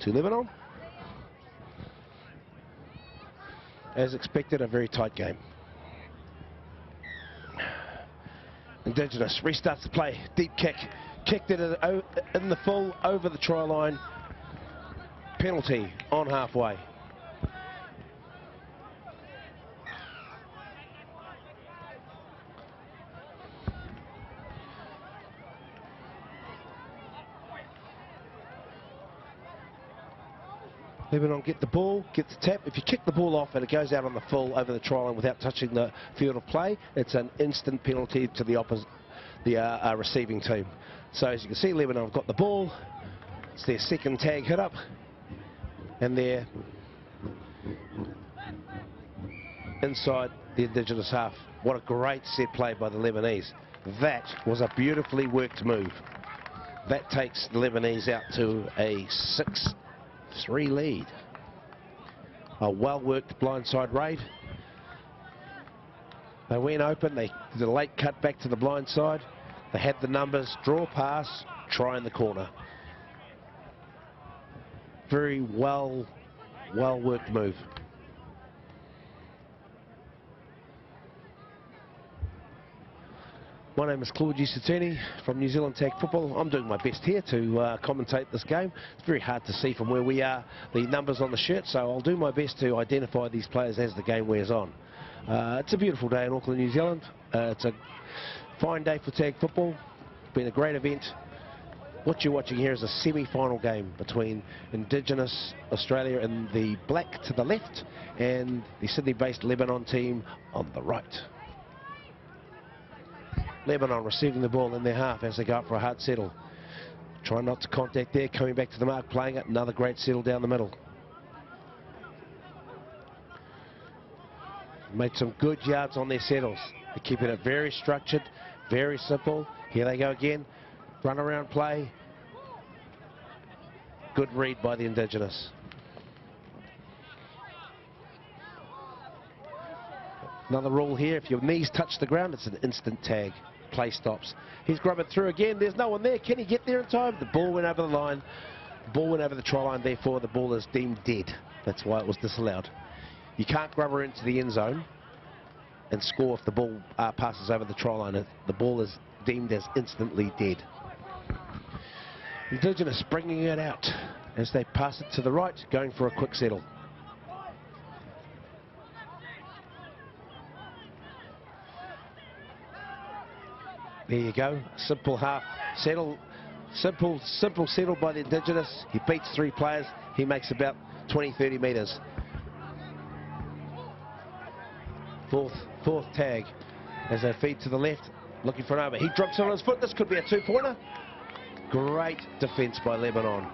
to Lebanon. As expected, a very tight game. Indigenous restarts the play. Deep kick. Kicked it in the full, over the try line. Penalty on halfway. Lebanon get the ball, get the tap. If you kick the ball off and it goes out on the full over the try line without touching the field of play, it's an instant penalty to the opposite, the receiving team. So as you can see, Lebanon have got the ball. It's their second tag hit up, and they're inside the Indigenous half. What a great set play by the Lebanese. That was a beautifully worked move. That takes the Lebanese out to a 6-3 lead. A well-worked blindside raid. They went open, they did a late cut back to the blind side. They had the numbers, draw pass, try in the corner. Very well-worked move. My name is Claude Giusettini from New Zealand Tag Football. I'm doing my best here to commentate this game. It's very hard to see from where we are the numbers on the shirt, so I'll do my best to identify these players as the game wears on. It's a beautiful day in Auckland, New Zealand. It's a fine day for tag football. It's been a great event. What you're watching here is a semi-final game between Indigenous Australia in the black to the left and the Sydney-based Lebanon team on the right. Lebanon receiving the ball in their half as they go up for a hard settle. Try not to contact there, coming back to the mark, playing it. Another great settle down the middle. Made some good yards on their settles. They're keeping it very structured, very simple. Here they go again. Run around play. Good read by the Indigenous. Another rule here, if your knees touch the ground, it's an instant tag. Play stops. He's grubbing through again. There's no one there. Can he get there in time? The ball went over the line. The ball went over the try line. Therefore, the ball is deemed dead. That's why it was disallowed. You can't grubber into the end zone and score if the ball passes over the try line. The ball is deemed as instantly dead. Indigenous bringing it out as they pass it to the right, going for a quick settle. There you go, simple half settle, simple settle by the Indigenous. He beats 3 players, he makes about 20-30 metres. Fourth tag as they feed to the left, looking for an over. He drops it on his foot, this could be a 2-pointer. Great defence by Lebanon.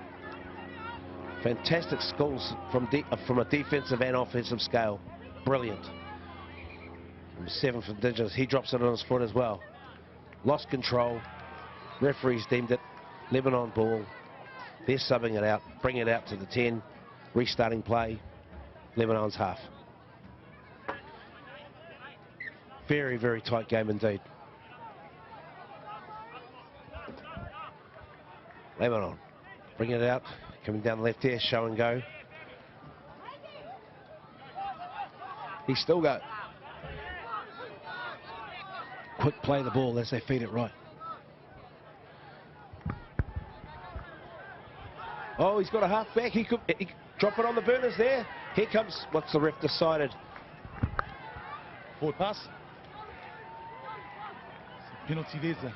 Fantastic skills from a defensive and offensive scale. Brilliant. Number 7 for Indigenous, he drops it on his foot as well. Lost control. Referees deemed it Lebanon ball. They're subbing it out, bring it out to the 10. Restarting play. Lebanon's half. Very, very tight game indeed. Lebanon bringing it out, coming down the left here, show and go. He still go. Quick play the ball as they feed it right. Oh, he's got a half back. He could drop it on the burners there. Here comes, what's the ref decided? Forward pass. Penalty there.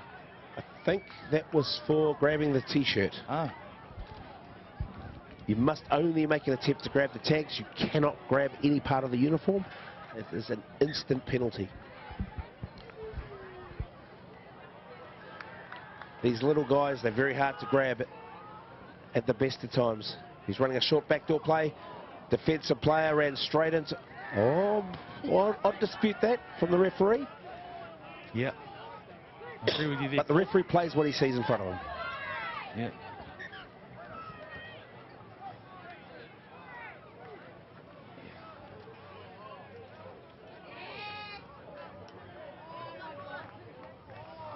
I think that was for grabbing the t-shirt. Ah. You must only make an attempt to grab the tags. You cannot grab any part of the uniform. It is an instant penalty. These little guys, they're very hard to grab at the best of times. He's running a short backdoor play. Defensive player ran straight into... Oh, well, I'd dispute that from the referee. Yeah. I agree with you there. But the referee plays what he sees in front of him. Yeah.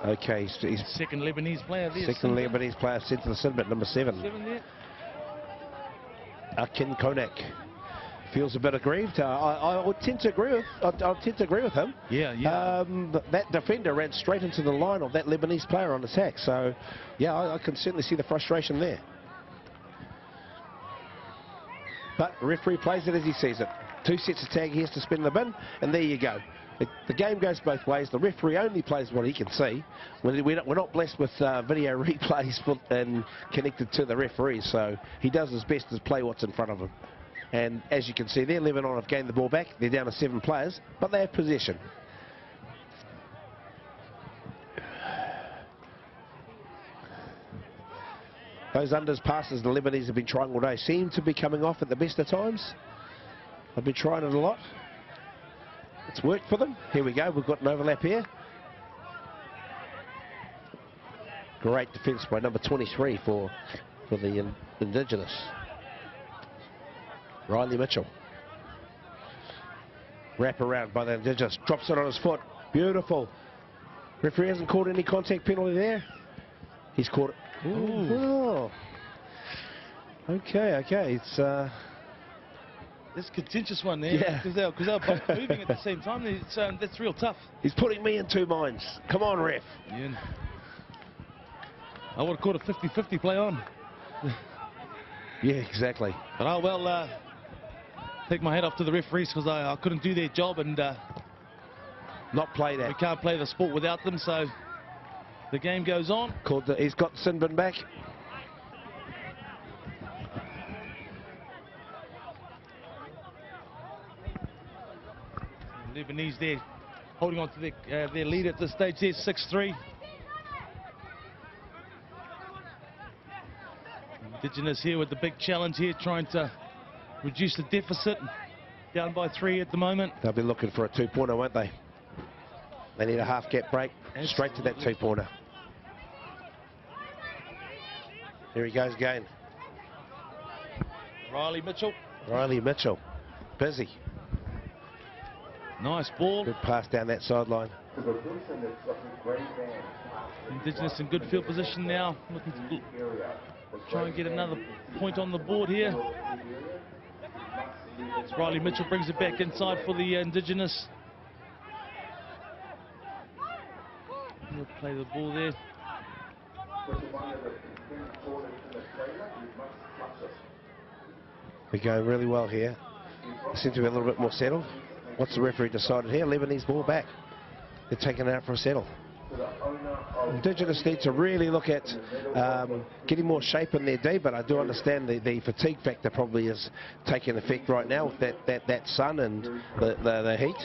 Okay, he's second Lebanese player there. Second Lebanese player sent to the sin, but number 7. 7 there. Ken Konak feels a bit aggrieved. I would tend to agree with. I tend to agree with him. Yeah, yeah. That defender ran straight into the line of that Lebanese player on attack. So, yeah, I can certainly see the frustration there. But the referee plays it as he sees it. 2 sets of tag, he has to spin the bin, and there you go. The game goes both ways. The referee only plays what he can see. We're not blessed with video replays and connected to the referee, so he does his best to play what's in front of him. And as you can see there, Lebanon have gained the ball back. They're down to 7 players, but they have possession. Those unders passes the Lebanese have been trying all day seem to be coming off at the best of times. They've been trying it a lot. It's worked for them. Here we go. We've got an overlap here. Great defence by number 23 for the Indigenous. Riley Mitchell. Wrap around by the Indigenous. Drops it on his foot. Beautiful. Referee hasn't caught any contact penalty there. He's caught it. Ooh. Oh. Okay. It's This contentious one there. Yeah. Because they're both moving at the same time. That's real tough. He's putting me in 2 minds. Come on, ref. Yeah. I would have caught a 50-50 play on. Yeah, exactly. But I will take my hat off to the referees because I couldn't do their job, and Not play we that. can't play the sport without them. So the game goes on. He's got sin bin back. Lebanese there holding on to their lead at this stage there, 6-3. Indigenous here with the big challenge here, trying to reduce the deficit. Down by 3 at the moment. They'll be looking for a 2-pointer, won't they? They need a half-gap break. Straight to that 2-pointer. Here he goes again. Riley Mitchell. Riley Mitchell. Busy. Nice ball. Good pass down that sideline. Indigenous in good field position now. Looking to try and get another point on the board here. As Riley Mitchell brings it back inside for the Indigenous. He'll play the ball there. They're going really well here. They seem to be a little bit more settled. What's the referee decided here? Lebanese ball back. They're taking it out for a settle. Indigenous need to really look at getting more shape in their D, but I do understand the fatigue factor probably is taking effect right now with that sun and the heat.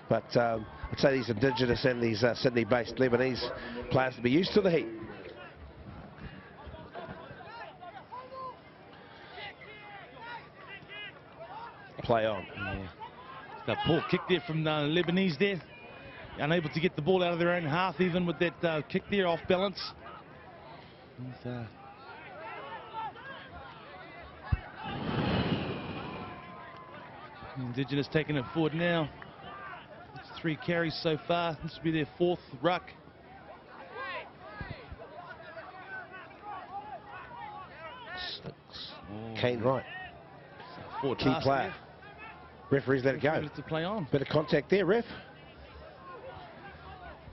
But I'd say these Indigenous and these Sydney-based Lebanese players to be used to the heat. Play on. Yeah. That poor kick there from Lebanese there. Unable to get the ball out of their own half, even with that kick there off balance. And, Indigenous taking it forward now. It's 3 carries so far. This will be their 4th ruck. Kane Wright. Key player. There. Referees let it go. To play on. Bit of contact there, ref.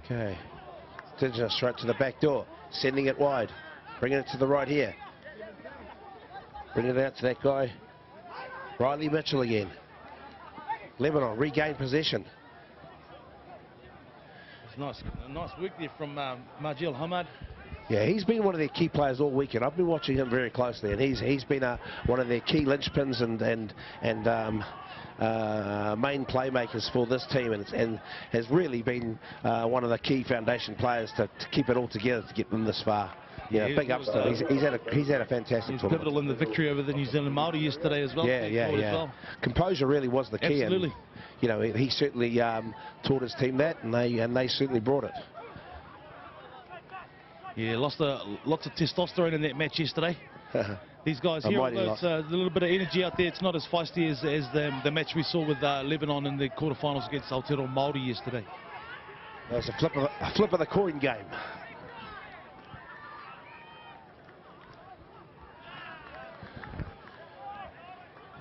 Okay. Indigenous straight to the back door. Sending it wide. Bringing it to the right here. Bringing it out to that guy. Riley Mitchell again. Lebanon regain possession. It's nice work there from Majil Hamad. Yeah, he's been one of their key players all weekend. I've been watching him very closely, and he's been one of their key linchpins and main playmakers for this team, and has really been one of the key foundation players to keep it all together to get them this far. Yeah, big ups to him. He's had a fantastic He's tournament. Pivotal in the victory over the New Zealand Māori yesterday as well. Yeah. Well. Composure really was the key. Absolutely. And, you know, he certainly taught his team that, and they certainly brought it. Yeah, lots of testosterone in that match yesterday. These guys here, although it's a little bit of energy out there, it's not as feisty as the match we saw with Lebanon in the quarterfinals against Aotearoa Māori yesterday. It was a flip of the coin game.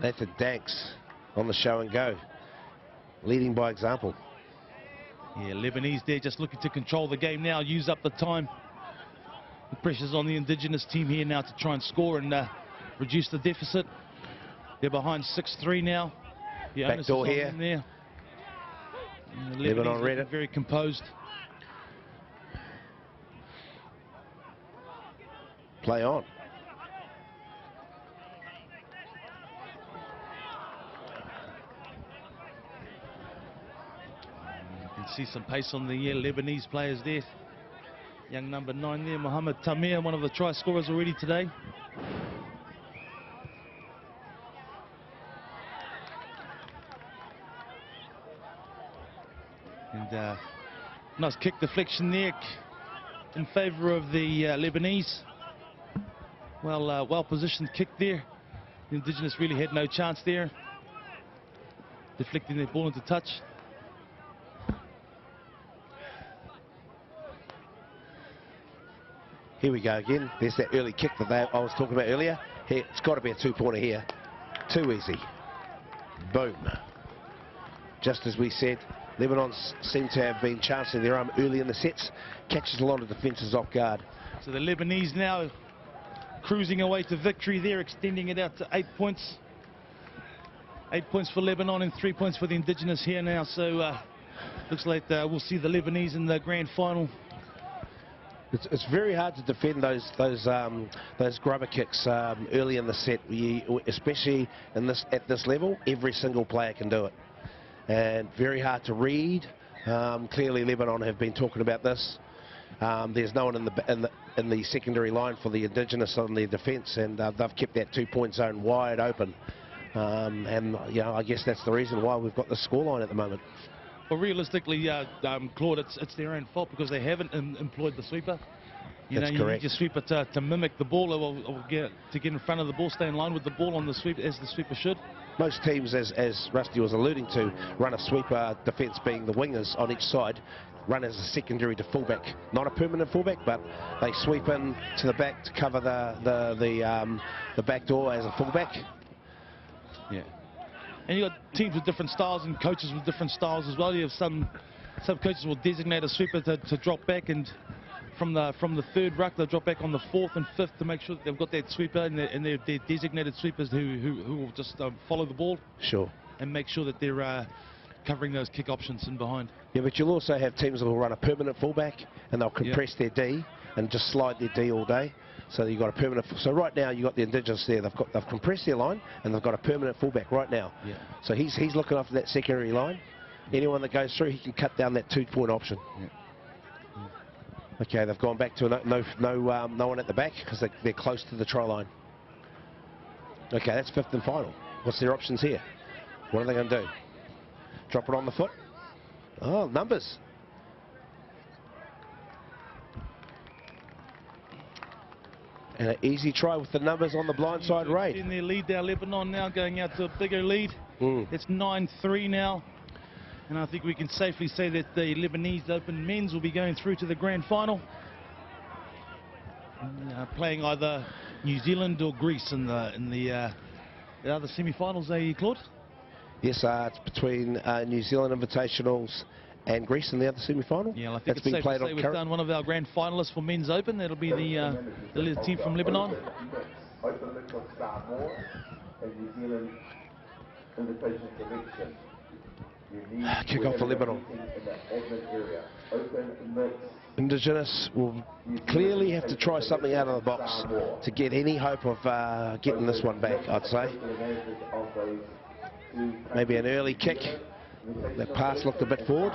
Nathan Danks on the show and go, leading by example. Yeah, Lebanese there just looking to control the game now, use up the time. The pressure's on the Indigenous team here now to try and score and reduce the deficit. They're behind 6-3 now. The Back door here. In there. Lebanon read it. Very composed. Play on. You can see some pace on the Lebanese players there. Young number 9 there, Mohammed Tamir, one of the try scorers already today. And nice kick deflection there in favour of the Lebanese. Well positioned kick there. The Indigenous really had no chance there, deflecting their ball into touch. Here we go again. There's that early kick that I was talking about earlier. Here, it's got to be a two-pointer here. Too easy. Boom. Just as we said, Lebanon seem to have been chancing their arm early in the sets. Catches a lot of defences off guard. So the Lebanese now cruising away to victory there, extending it out to 8 points. 8 points for Lebanon and 3 points for the Indigenous here now. So looks like we'll see the Lebanese in the grand final. It's very hard to defend those grubber kicks early in the set, especially at this level. Every single player can do it, and very hard to read. Clearly, Lebanon have been talking about this. There's no one in the secondary line for the Indigenous on their defence, and they've kept that 2-point zone wide open. And you know, I guess that's the reason why we've got the scoreline at the moment. Well, realistically, Claude, it's their own fault because they haven't employed the sweeper. That's you correct. need your sweeper to mimic the ball, or get in front of the ball, stay in line with the ball on the sweep as the sweeper should. Most teams, as Rusty was alluding to, run a sweeper defence, being the wingers on each side, run as a secondary to fullback. Not a permanent fullback, but they sweep in to the back to cover the back door as a fullback. Yeah. And you've got teams with different styles and coaches with different styles as well. You have some coaches will designate a sweeper to drop back, and from the third ruck they'll drop back on the fourth and fifth to make sure that they've got that sweeper, and they're designated sweepers who will just follow the ball. Sure. And make sure that they're covering those kick options in behind. Yeah, but you'll also have teams that will run a permanent fullback, and they'll compress their D and just slide their D all day. So you've got a permanent. So right now you've got the Indigenous there. They've compressed their line, and they've got a permanent fullback right now. Yeah. So he's looking after that secondary line. Anyone that goes through, he can cut down that 2-point option. Yeah. Okay, they've gone back to no one at the back because they're close to the try line. Okay, that's 5th and final. What's their options here? What are they going to do? Drop it on the foot? Oh, numbers. And an easy try with the numbers on the blindside raid. In their lead now, Lebanon now going out to a bigger lead. It's 9-3 now. And I think we can safely say that the Lebanese Open men's will be going through to the grand final. Playing either New Zealand or Greece in the other semi-finals, Claude? Yes, it's between New Zealand Invitationals and Greece in the other semi-final. Yeah, well, I think it's safe to say we've done one of our grand finalists for men's open. That'll be the team from Lebanon. Kick off for Lebanon. Indigenous will clearly have to try something out of the box to get any hope of getting this one back, I'd say. Maybe an early kick. That pass looked a bit forward.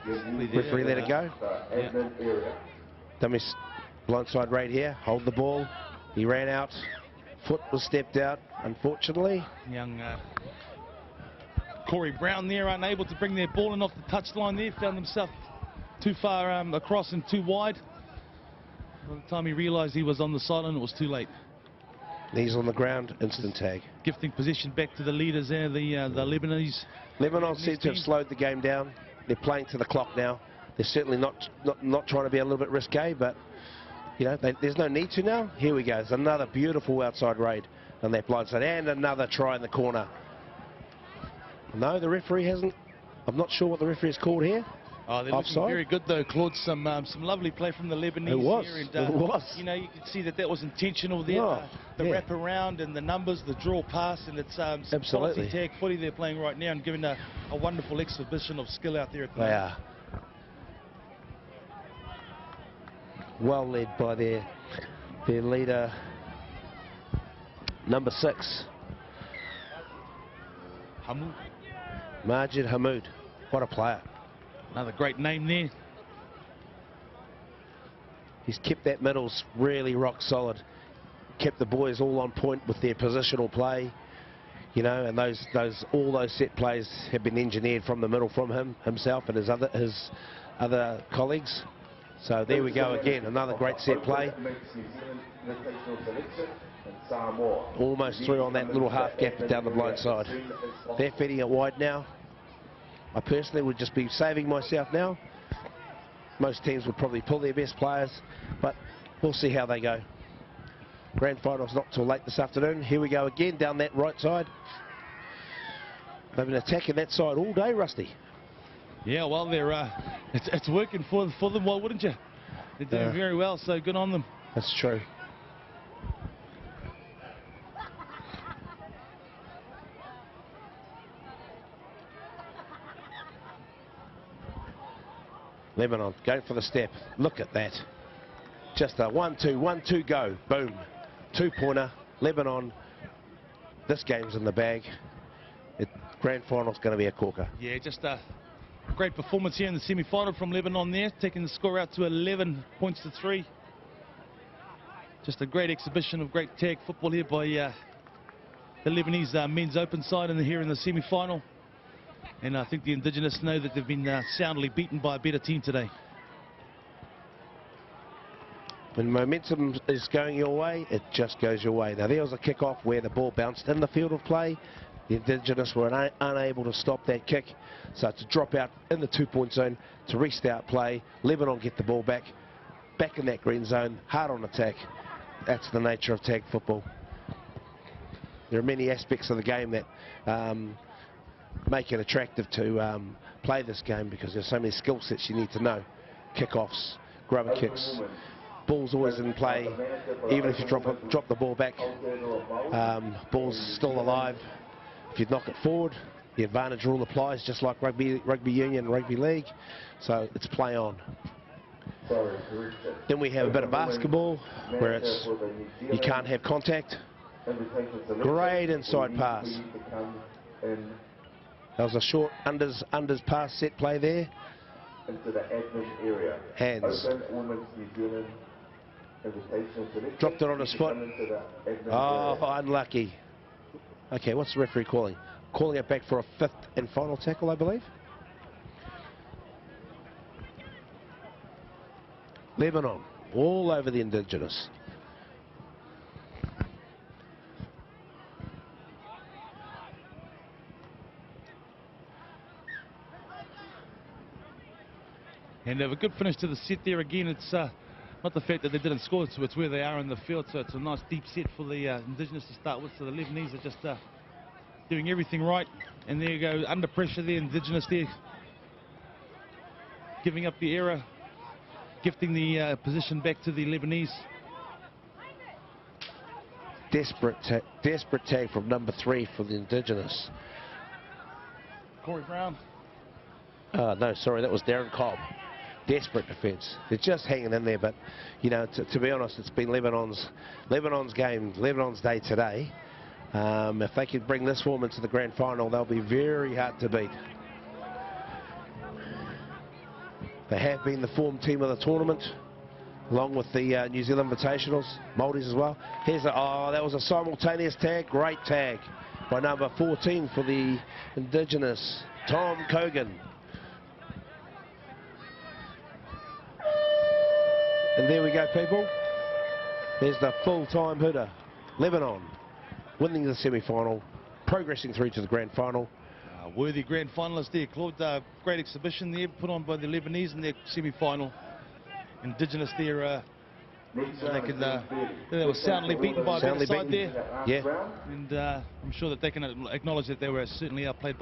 Referee let it go. Dummy blindside right here. Hold the ball. He ran out. Foot was stepped out, unfortunately. Young Corey Brown there, unable to bring their ball in off the touchline there. Found himself too far across and too wide. By the time he realised he was on the sideline, it was too late. Knees on the ground, instant tag. Gifting position back to the leaders there, the Lebanese. Lebanon seem to have slowed the game down. They're playing to the clock now. They're certainly not trying to be a little bit risque, but You know, there's no need to now. Here we go. There's another beautiful outside raid on that blind side, and another try in the corner. No, the referee hasn't. I'm not sure what the referee has called here. Oh, they're looking very good though, Claude. Some lovely play from the Lebanese it was. here. And, it was. You know, you can see that was intentional there. Oh, the wrap around and the numbers, the draw pass, and it's some quality tag footy they're playing right now and giving a wonderful exhibition of skill out there at the moment. Are. Well led by their leader, number 6. Hamoud. Majid Hamoud. What a player. Another great name there. He's kept that middles really rock solid. Kept the boys all on point with their positional play. You know, and all those set plays have been engineered from the middle from himself and his other colleagues. So there we go again, another great set play. Almost through on that little half gap down the blind side. They're feeding it wide now. I personally would just be saving myself now. Most teams would probably pull their best players, but we'll see how they go. Grand final's not till late this afternoon. Here we go again down that right side. They've been attacking that side all day, Rusty. Yeah, well, it's working for them. Why wouldn't you? They're doing very well, so good on them. That's true. Lebanon going for the step. Look at that. Just a 1-2, 1-2 go. Boom. 2-pointer. Lebanon. This game's in the bag. Grand final's going to be a corker. Yeah, just a great performance here in the semi-final from Lebanon there, taking the score out to 11 points to 3. Just a great exhibition of great tag football here by the Lebanese men's open side here in the semi-final. And I think the Indigenous know that they've been soundly beaten by a better team today. When momentum is going your way, it just goes your way. Now there was a kick-off where the ball bounced in the field of play. The Indigenous were unable to stop that kick. So it's a drop out in the 2-point zone to restart play. Lebanon get the ball back in that green zone, hard on attack. That's the nature of tag football. There are many aspects of the game that make it attractive to play this game because there's so many skill sets you need to know. Kick-offs, grubber kicks, ball's always in play. Even if you drop the ball back, ball's still alive. If you knock it forward, the advantage rule applies, just like rugby union, rugby league. So it's play on. Then we have a bit of basketball where you can't have contact. Great inside pass. That was a short unders pass set play there. Into the admin area. Hands. Dropped it on his foot. Oh, unlucky. Okay, what's the referee calling? Calling it back for a 5th and final tackle, I believe. Lebanon, all over the Indigenous. And have a good finish to the set there again. It's not the fact that they didn't score, it's where they are in the field. So it's a nice deep set for the Indigenous to start with. So the Lebanese are just doing everything right. And there you go, under pressure there, Indigenous there. Giving up the error, gifting the position back to the Lebanese. Desperate tag from number 3 for the Indigenous. Corey Brown. No, sorry, that was Darren Cobb. Desperate defence. They're just hanging in there, but you know, to be honest, it's been Lebanon's game, Lebanon's day today. If they can bring this form into the grand final, they'll be very hard to beat. They have been the form team of the tournament, along with the New Zealand Invitationals, Maldives as well. Here's that was a simultaneous tag, great tag by number 14 for the Indigenous, Tom Cogan. And there we go, people. There's the full-time hooter. Lebanon winning the semi-final, progressing through to the grand final. Worthy grand finalist there, Claude. Great exhibition there put on by the Lebanese in their semi-final. Indigenous there They were soundly beaten by a better side there. Yeah. And I'm sure that they can acknowledge that they were certainly outplayed by